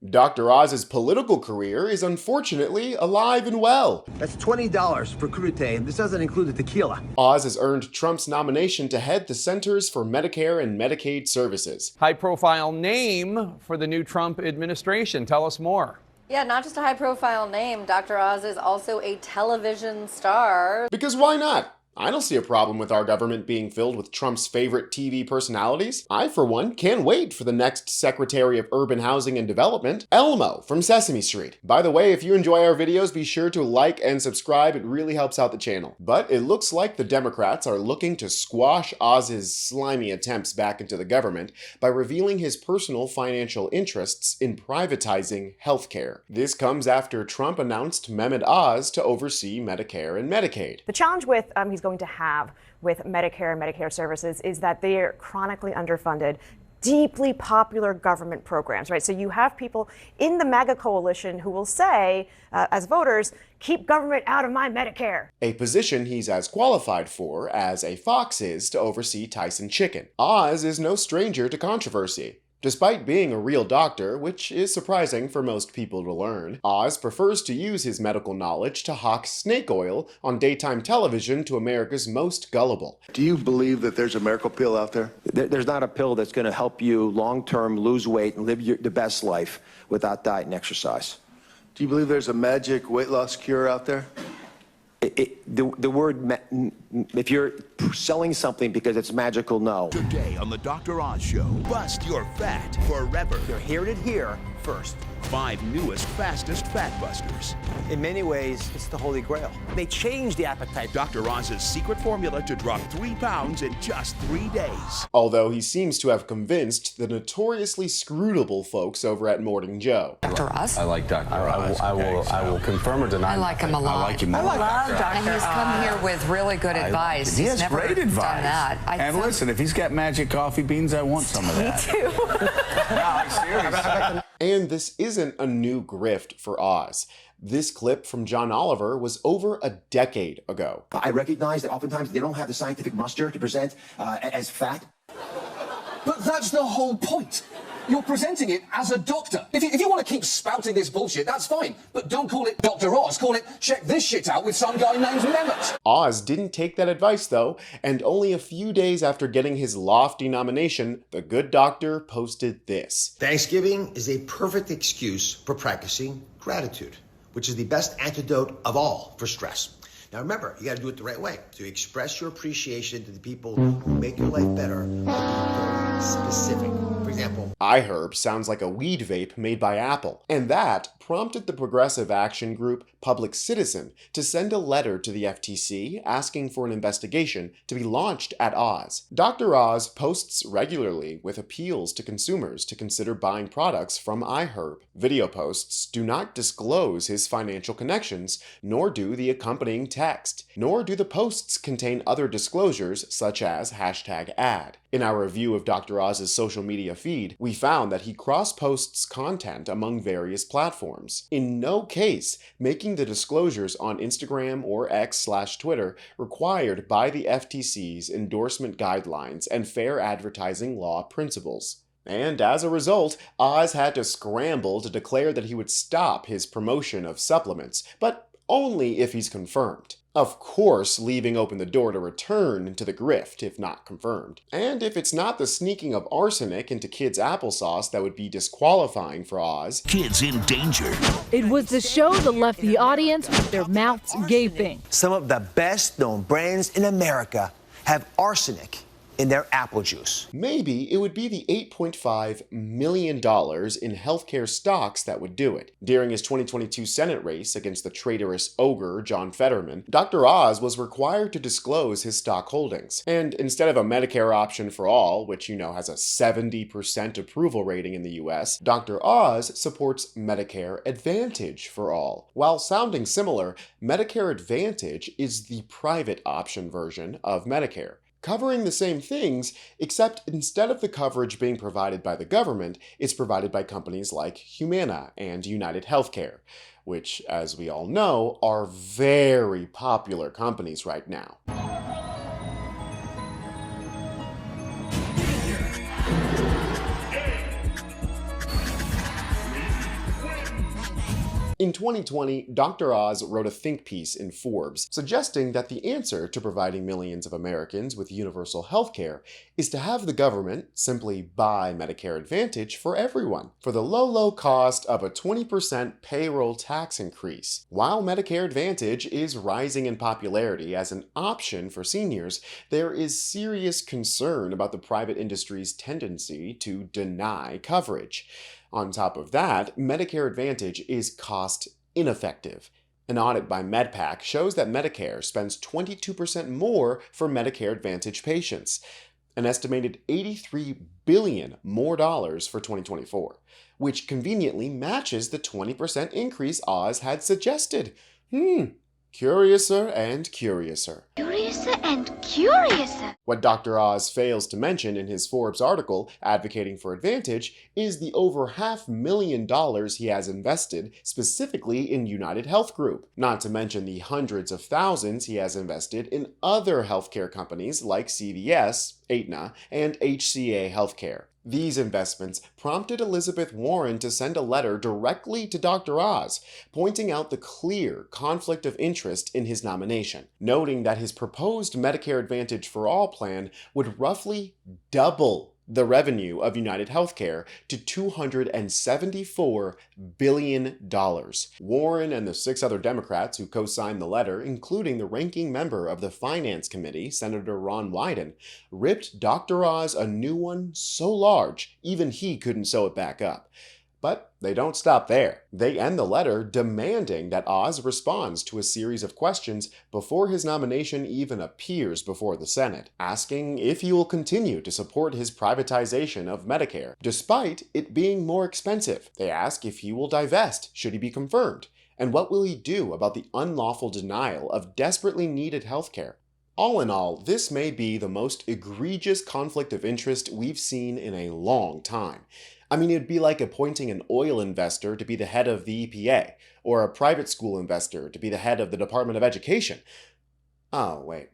Dr. Oz's political career is unfortunately alive and well. That's $20 for crudité, and this doesn't include the tequila. Oz has earned Trump's nomination to head the Centers for Medicare and Medicaid Services. High-profile name for the new Trump administration. Tell us more. Yeah, not just a high-profile name. Dr. Oz is also a television star. Because why not? I don't see a problem with our government being filled with Trump's favorite TV personalities. I, for one, can't wait for the next Secretary of Urban Housing and Development, Elmo from Sesame Street. By the way, if you enjoy our videos, be sure to like and subscribe. It really helps out the channel. But it looks like the Democrats are looking to squash Oz's slimy attempts back into the government by revealing his personal financial interests in privatizing healthcare. This comes after Trump announced Mehmet Oz to oversee Medicare and Medicaid. The challenge with he's going to have with Medicare and Medicare services is that they're chronically underfunded, deeply popular government programs, right? So you have people in the MAGA coalition who will say, as voters, keep government out of my Medicare. A position he's as qualified for as a fox is to oversee Tyson Chicken. Oz is no stranger to controversy. Despite being a real doctor, which is surprising for most people to learn, Oz prefers to use his medical knowledge to hawk snake oil on daytime television to America's most gullible. Do you believe that there's a miracle pill out there? There's not a pill that's going to help you long-term lose weight and live the best life without diet and exercise. Do you believe there's a magic weight loss cure out there? The word, if you're selling something because it's magical, no. Today on the Dr. Oz Show, bust your fat forever. You're hearing it here first. 5 newest, fastest fat busters. In many ways, it's the Holy Grail. They change the appetite. Dr. Oz's secret formula to drop 3 pounds in just 3 days. Although he seems to have convinced the notoriously scrutable folks over at Morning Joe. Dr. Oz? I like Dr. Oz. I will confirm or deny. I like him a lot. I like him a lot. And he's come here with really good advice. He has never great advice. done that. And listen, if he's got magic coffee beans, I want some of that. Me too. No, I'm serious. And this isn't a new grift for Oz. This clip from John Oliver was over a decade ago. I recognize that oftentimes they don't have the scientific muster to present as fat. But that's the whole point. You're presenting it as a doctor. If you want to keep spouting this bullshit, that's fine. But don't call it Dr. Oz. Call it check this shit out with some guy named Mehmet. Oz didn't take that advice, though, and only a few days after getting his lofty nomination, the good doctor posted this. Thanksgiving is a perfect excuse for practicing gratitude, which is the best antidote of all for stress. Now remember, you got to do it the right way. To express your appreciation to the people who make your life better, and be very specific. For example, iHerb sounds like a weed vape made by Apple, and that prompted the progressive action group Public Citizen to send a letter to the FTC asking for an investigation to be launched at Oz. Dr. Oz posts regularly with appeals to consumers to consider buying products from iHerb. Video posts do not disclose his financial connections, nor do the accompanying text, nor do the posts contain other disclosures such as #ad. In our review of Dr. Oz's social media feed, we found that he cross-posts content among various platforms, in no case making the disclosures on Instagram or X/Twitter required by the FTC's endorsement guidelines and fair advertising law principles. And as a result, Oz had to scramble to declare that he would stop his promotion of supplements, but only if he's confirmed. Of course, leaving open the door to return to the grift if not confirmed. And if it's not the sneaking of arsenic into kids' applesauce that would be disqualifying for Oz. Kids in danger. It was the show that left the audience with their mouths gaping. Some of the best known brands in America have arsenic in their apple juice. Maybe it would be the $8.5 million in healthcare stocks that would do it. During his 2022 Senate race against the traitorous ogre John Fetterman, Dr. Oz was required to disclose his stock holdings. And instead of a Medicare option for all, which you know has a 70% approval rating in the US, Dr. Oz supports Medicare Advantage for all. While sounding similar, Medicare Advantage is the private option version of Medicare, covering the same things, except instead of the coverage being provided by the government, it's provided by companies like Humana and United Healthcare, which, as we all know, are very popular companies right now. In 2020, Dr. Oz wrote a think piece in Forbes suggesting that the answer to providing millions of Americans with universal health care is to have the government simply buy Medicare Advantage for everyone for the low cost of a 20% payroll tax increase. While Medicare Advantage is rising in popularity as an option for seniors, there is serious concern about the private industry's tendency to deny coverage. On top of that, Medicare Advantage is cost ineffective. An audit by MedPAC shows that Medicare spends 22% more for Medicare Advantage patients, an estimated $83 billion more dollars for 2024, which conveniently matches the 20% increase Oz had suggested. Curiouser and curiouser. Curiouser and curiouser. What Dr. Oz fails to mention in his Forbes article advocating for Advantage is the over $500,000 he has invested specifically in United Health Group, not to mention the hundreds of thousands he has invested in other healthcare companies like CVS, Aetna, and HCA Healthcare. These investments prompted Elizabeth Warren to send a letter directly to Dr. Oz, pointing out the clear conflict of interest in his nomination, noting that his proposed Medicare Advantage for All plan would roughly double the revenue of United Healthcare to $274 billion. Warren and the 6 other Democrats who co-signed the letter, including the ranking member of the Finance Committee, Senator Ron Wyden, ripped Dr. Oz a new one so large, even he couldn't sew it back up. But they don't stop there. They end the letter demanding that Oz responds to a series of questions before his nomination even appears before the Senate, asking if he will continue to support his privatization of Medicare, despite it being more expensive. They ask if he will divest should he be confirmed, and what will he do about the unlawful denial of desperately needed health care. All in all, this may be the most egregious conflict of interest we've seen in a long time. I mean, it'd be like appointing an oil investor to be the head of the EPA, or a private school investor to be the head of the Department of Education. Oh, wait.